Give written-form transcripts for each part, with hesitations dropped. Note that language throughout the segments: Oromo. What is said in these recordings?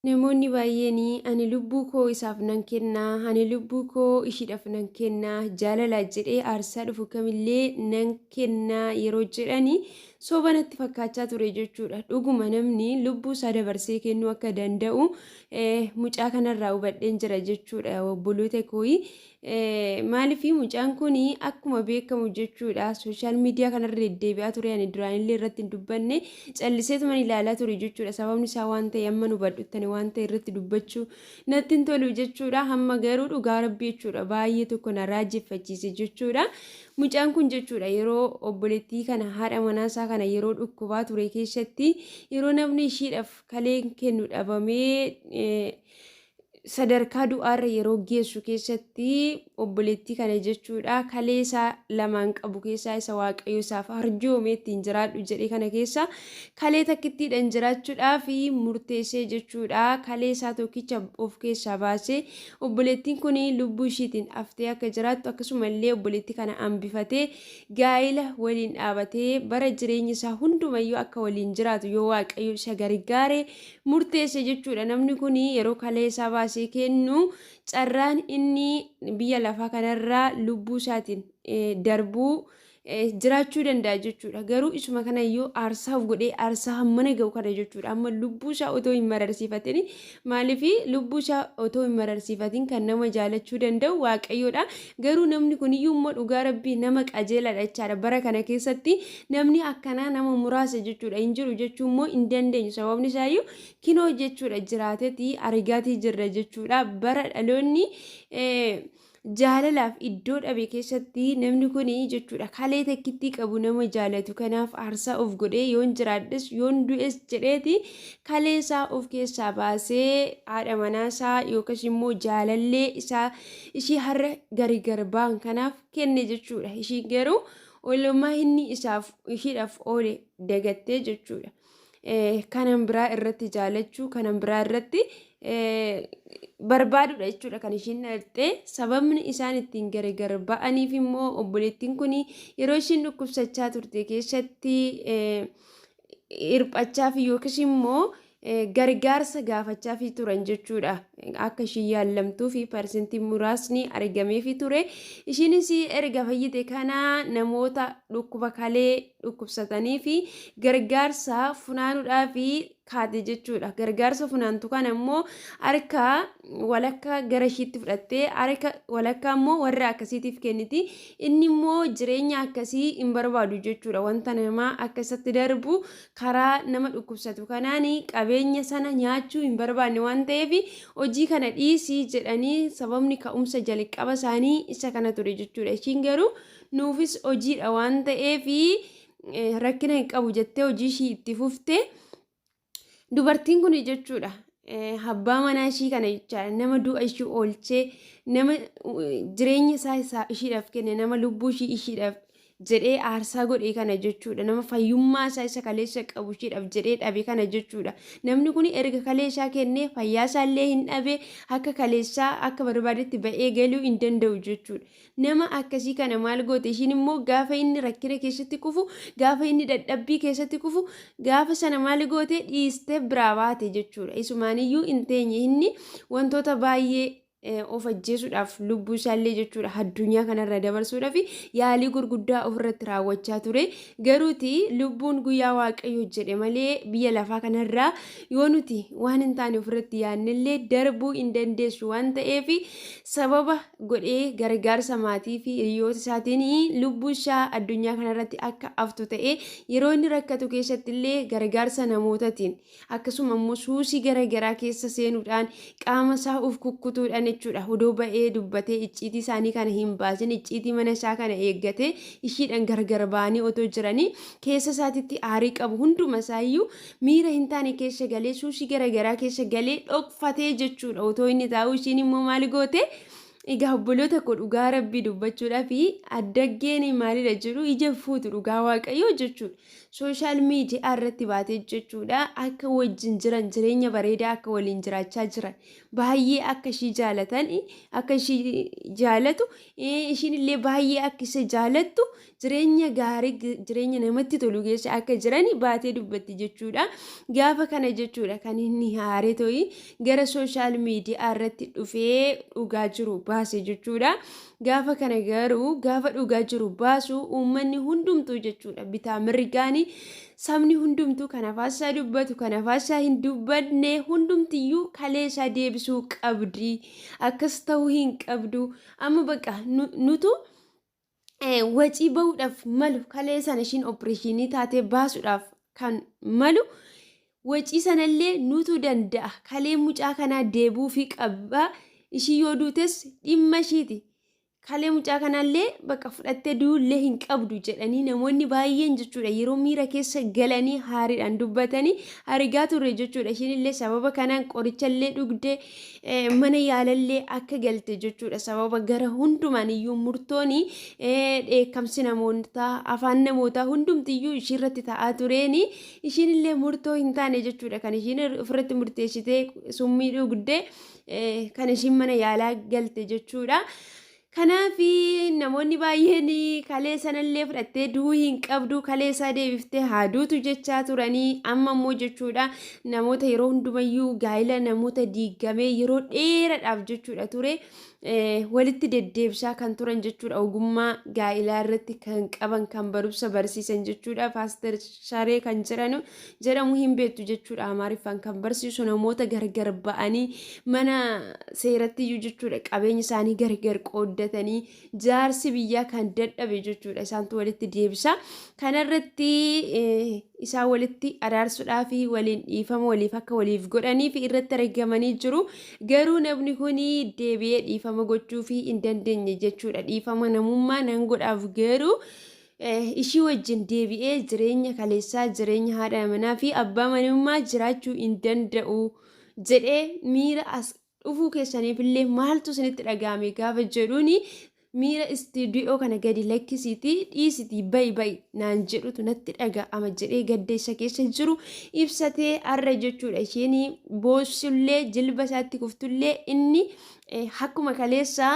Namoonni baay'een ani lubbuu koo isaaf nan kennaa, ani lubbuu koo ishiidhaaf nan kennaa, jaalala jedhee aarsaa dhufu kamillee nan kennaa yeroo jedhani soba natti fakkaachaa ture jechuudha. Dhuguma namni lubbuu isaa dabarsee kennuu akka danda'u mucaa kanarraa hubadheen jira jechuudha obboloota kooyi. Maaliif mucaan kun akkuma beekamu jechuudha sooshaal miidiyaa kanarra deddeebi'aa ture ani duraanillee irratti hin dubbanne calliseetuma ilaalaa ture jechuudha. Sababni isaa waan ta'e amma nu badhuttani waan ta'e irratti dubbachuu natti hin tolu jechuudha. Hamma garuu dhugaa rabbii jechuudha baay'ee tokko na raajeffachiise jechuudha. Mucaan kun jechuudha yeroo obboleettii kana haadha manaasaa kana yeroo dhukkubaa ture keessatti yeroo namni ishiidhaaf kaleen kennu dhabamee sadarkaa du'aarra yeroo geessu keessatti obboleettii kana jechuudha kalee isaa lamaan qabu keessaa isa waaqayyo isaaf harjoomee ittiin jiraadhu jedhee kana keessa kalee takkittiidhaan jiraachuudhaaf murteessee jechuudha. Kalee isaa tokkicha of keessaa baasee obboleettiin kun lubbuu ishiitiin haftee akka jiraattu akkasumallee obboleettii kana hambifatee gaa'ila waliin dhaabatee bara jireenya isaa hundumayyuu akka waliin jiraatu yoo waaqayyo isa gargaare murteesse jechuudha. Namni kun yeroo kalee isaa baasee kennu carraan inni biyya lafaa kanarraa lubbuu isaatiin darbuu jiraachuu danda'a jechuudha. Garuu isuma kanayyuu aarsaaf godhee aarsaa hammana ga'u kana jechuudha. Amma lubbuu isaa otoo hin mararsiifatin maaliif lubbuu isaa otoo hin mararsiifatin kan nama jaalachuu danda'u waaqayyoodha. Garuu namni kuniyyuu immoo dhugaa rabbii nama qajeeladha jechaadha. Bara kana keessatti namni akkanaa nama muraasa jechuudha hin jiru jechuu immoo hin dandeenyu. Sababni isaayyuu kinoo jechuudha jiraatetii argaatii jirra jechuudha. Bara dhaloonni jaalalaaf iddoo dhabe keessatti namni kun jechuudha kalee takkittii qabu nama jaalatu kanaaf aarsaa of godhee yoon jiraadhes yoon du'es jedheeti kalee isaa of keessaa baasee haadha manaasaa yookas immoo jaalallee isaa ishii har'a gargar ba'an kanaaf kenne jechuudha. Ishii garuu olummaa inni isaaf ishiidhaaf oole dagattee jechuudha. Kanan biraa irratti jaalachuu kanan biraa irratti barbaadudha jechuudha kan ishiin dhaltee. Sababni isaan ittiin gargar ba'aniif immoo obboleettiin kun yeroo ishiin dhukkubsachaa turte keessatti hirphachaa fi yookiis immoo gargaarsa gaafachaa fi turan jechuudha. Akka ishii yaallamtuu fi parsentii muraasni argamee fi ture. Ishiinis erga fayyite kana namoota dhukkuba kalee dhukkubsatanii fi gargaarsa funaanuudhaa fi kaate jechuudha. Gargaarsa funaantu kana immoo harka walakka gara ishiitti fudhattee harka walakka immoo warra akkasiitiif kenniti. Inni immoo jireenya akkasii hin barbaadu jechuudha. Wanta namaa akkasatti darbu karaa nama dhukkubsatu kanaan qabeenya sana nyaachuu hin barbaanne waan ta'eef hojii kana dhiisii jedhanii sababni ka'umsa jalqaba isaanii isa kana ture jechuudha. Ishiin garuu nuufis hojiidha waan ta'eef rakkina hin qabu jettee hojii ishii itti fufte. Dubartiin kun jechuudha abbaa manaa ishii kana jechaadha nama du'a ishii oolchee nama jireenya isaa ishiidhaaf kenne nama lubbuu ishii ishiidhaaf jedhee aarsaa godhee kana jechuudha. Nama fayyummaa isaa isa kaleessa qabu ishiidhaaf jedhee dhabe kana jechuudha. Namni kun erga kaleessaa kennee fayyaa isaallee hin dhabe akka kaleessaa akka barbaadetti ba'ee galuu hin danda'u jechuudha. Nama akkasii kana maal goote ishiin immoo gaafa inni rakkina keessatti kufu gaafa inni dadhabbii keessatti kufu gaafa sana maal goote dhiistee biraa baate jechuudha. Isumaaniyyuu hin teenye inni wantoota baay'ee of ajjeesuudhaaf lubbuu isaallee jechuudha addunyaa kanarra dabarsuudhaaf yaalii gurguddaa ofirratti raawwachaa ture. Garuuti lubbuun guyyaa waaqayyo jedhe malee biyya lafaa kanarraa yoo nuti waan hin taane ofirratti yaannellee darbuu hin dandeessu waan ta'eef sababa godhee gargaarsa maatii fi hiriyoota isaatiin lubbuu isaa addunyaa kanarratti akka aftu ta'ee yeroo inni rakkatu keessatti illee gargaarsa namootaatiin akkasuma immoo suusii garaagaraa keessa seenuudhaan qaama isaa uf kukkutuudhaan jechuudha. Odoo ba'ee dubbatee icciitii isaanii kana hin baasin icciitii mana isaa kana eeggatee ishiidhaan gargar ba'anii otoo jiranii keessa isaatitti aarii qabu hunduma isaayyuu miira hin taane keessa galee suusii garaagaraa keessa galee dhokfatee jechuudha. Otoo inni taa'u ishiin immoo maal goote egaa obboloota koo dhugaa rabbii dubbachuudhaa fi addaggeen maalidha jedhu ija fuutu dhugaa waaqayyoo jechuudha. sooshaal miidiyaa irratti baatee jechuudha akka wajjin jiran jireenya bareedaa akka waliin jiraachaa jiran baay'ee akka ishii jaalatan akka ishii jaalatu ishiin illee baay'ee akka isa jaalattu jireenya gaarii jireenya namatti tolu keessa akka jiran baatee dubbatti jechuudha. Gaafa kana jechuudha kan inni haaree to'i gara sooshaal miidiyaa irratti dhufee dhugaa jiru baase jechuudha. Gaafa kana garuu gaafa dhugaa jiru baasu uummanni hundumtuu jechuudha bitaa mirgaanii sabni hundumtuu kan afaasaa dubbatu kan afaasaa hin dubbanne hundumtiyyuu kalee isaa deebisuu qabdi akkas ta'uu hin qabdu amma baqa nutu wacii bahuudhaaf malu kalee sana ishiin opereeshinii taatee baasuudhaaf kan malu wacii sanallee nutu danda'a kalee mucaa kanaa deebuu fi qabaa ishii yoo duutes dhimma ishiiti. Kalee mucaa kanallee bakka fudhattee duullee hin qabdu jedhanii namoonni baay'een jechuudha yeroo miira keessa galanii haariidhaan dubbatanii harigaa turre jechuudha. Ishiinillee sababa kanaan qorichallee dhugdee mana yaalallee akka galte jechuudha. Sababa gara hundumaan iyyuu murtooni dheekkamsi namootaa afaan namootaa hundumtiyyuu ishiirratti ta'aa tureeni ishiinillee murtoo hin taane jechuudha. Kan ishiin ofirratti murteessitee summii dhugdee kan ishiin mana yaalaa galte jechuudha. Kanaafi namoonni baay'een kalee sanallee fudhattee du'uu hin qabdu kalee isaa deebiftee haaduutu jechaa turanii amma immoo jechuudha namoota yeroo hundumayyuu gaa'ila namoota diigamee yeroo dheeraadhaaf jechuudha ture walitti deddeebisaa kan turan jechuudha ogummaa gaa'ilaa irratti kan qaban kan barumsa barsiisan jechuudha paaster Sharee kan jedhamu hin beektu jechuudha amaariffaan kan barsiisu namoota gargar ba'anii mana seeratti iyyuu jechuudha qabeenya isaanii gargar qooddatanii jaarsi biyyaa kan dadhabe jechuudha isaantu walitti deebisa kanarratti isaa walitti araarsuudhaa fi waliin dhiifama waliif akka waliif godhanii fi irratti argamanii jiru garuu namni kuni deebi'ee dhiifama gochuu fi hin dandeenye jechuudha dhiifama namummaa nan godhaaf garuu ishii wajjin deebi'ee jireenya kaleessaa jireenya haadha manaa fi abbaa manummaa jiraachuu hin danda'u jedhee miira as dhufuu keessaniif illee maaltu isinitti dhagahame gaafa jedhuuni miira istiidiyoo kana gadi lakkisiitii dhiisitii bayi naan jedhutu natti dhaga'ama jedhee gadda isa keessa jiru ibsatee arra jechuudha. Isheen boossullee jilba isaatti kuftullee inni akkuma kaleessaa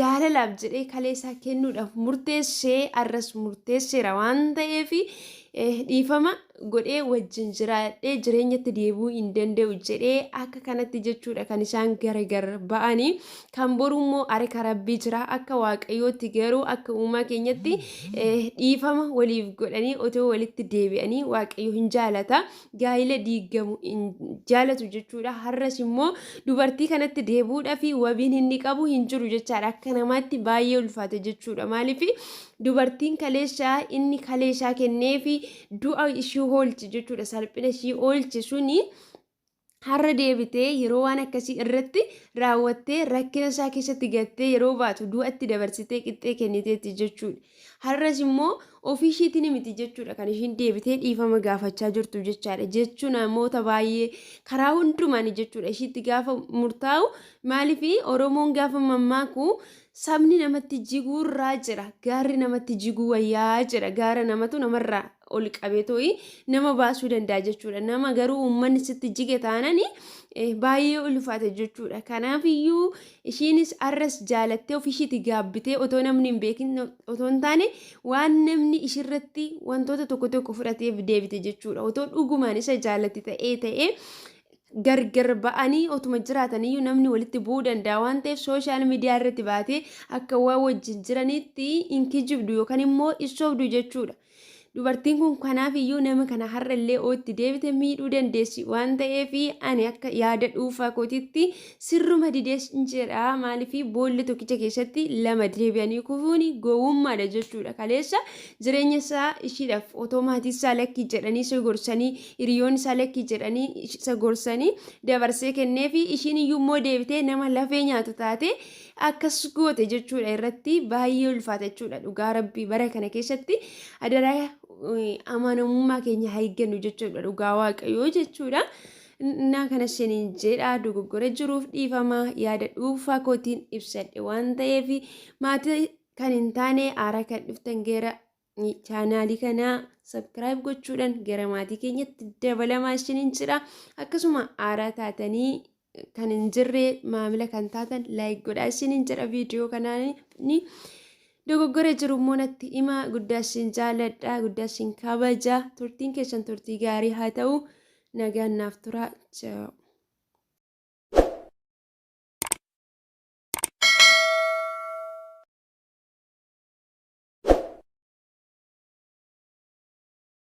jaalalaaf jedhee kaleessaa kennuudhaaf murteessee arras murteesseera waan ta'eef dhiifama godhee wajjin jiraadhee jireenyatti deebuu hin danda'u jedhee akka kanatti jechuudha kan isaan gargar ba'anii kan borummoo harka rabbii jira akka waaqayyootti garuu akka uumaa keenyatti dhiifama waliif godhanii otoo walitti deebi'anii waaqayyo hin jaalata gaa'ila diigamu hin jaalatu jechuudha. Har'as immoo dubartii kanatti deebuudhaaf wabiin inni qabu hin jiru jechaadha akka namaatti baay'ee ulfaata jechuudha maaliif dubartiin kaleessaa inni kaleessaa kenneefi du'a ishii oolchi jechuudha salphina ishii oolchi suni har'a deebitee yeroo waan akkasii irratti raawwattee rakkina isaa keessatti gattee yeroo baatu du'atti dabarsitee qixxee kenniteetti jechuudha. Har'as immoo ofii ishiitiin miti jechuudha kan ishiin deebitee dhiifama gaafachaa jirtu jechaadha jechuun namoota baay'ee karaa hundumaan jechuudha ishiitti gaafa murtaa'u maaliif Oromoon gaafa mammaaku sabni namatti jiguurraa jira gaarri namatti jiguu wayyaa jira gaara namatu namarraa ol qabeetooyi nama baasuu danda'a jechuudha. Nama garuu uummanni sitti jige taanani baay'ee ulfaata jechuudha. Kanaaf iyyuu ishiinis arras jaalattee ofishiitti gaabbitee otoo namni hin beekin otoo hin taane waan namni ishirratti wantoota tokko fudhateef deebite jechuudha. Otoo dhugumaan isa jaalatti ta'ee gargar ba'anii otuma jiraataniyyuu namni walitti bu'uu danda'a waan ta'eef sooshaal miidiyaa irratti baatee akka waan wajjin jiranitti hin kijibdu yookaan immoo issoofdu jechuudha. Dubartiin kun kanaaf iyyuu nama kana har'a illee ootti deebite miidhuu dandeessi waan ta'eef ani akka yaada dhuunfaa kootitti sirruma didees jedha maaliif boolli tokkicha keessatti lama deebi'anii kufuun gowwummaadha jechuudha. Kaleessa jireenya isaa ishiidhaaf otoo maatii isaa lakkii jedhanii isa gorsanii hiriyoon isaa lakkii jedhanii isa gorsanii dabarsee kenneef ishiin iyyuu immoo deebitee nama lafee nyaatu taate akkas goote jechuudha. Irratti baay'ee ulfaata jechuudha. Dhugaa rabbii bara kana keessatti adaraa amanamummaa keenya haa eeggannu jechuudha dhugaa waaqayyoo jechuudha. Naa kana shaniin jedha dogoggora jiruuf dhiifama yaada dhuunfaa kootiin ibsadhe waan ta'eef maatii kan hin taane aara kan dhuftan geera chaanaalii kanaa subscribe gochuudhaan gara maatii keenyatti dabalamaa isiniin jedha. Akkasuma haaraa taatanii kan hin jirre maamila kan taatan like godhaa isiniin jedha viidiyoo kanaanii. Dogoggora jiru immoo natti hima. Guddaa isin jaalladha, guddaa isin kabaja. Turtiin keessan turtii gaarii haa ta'u. Nagaan naaf tura. Ciao.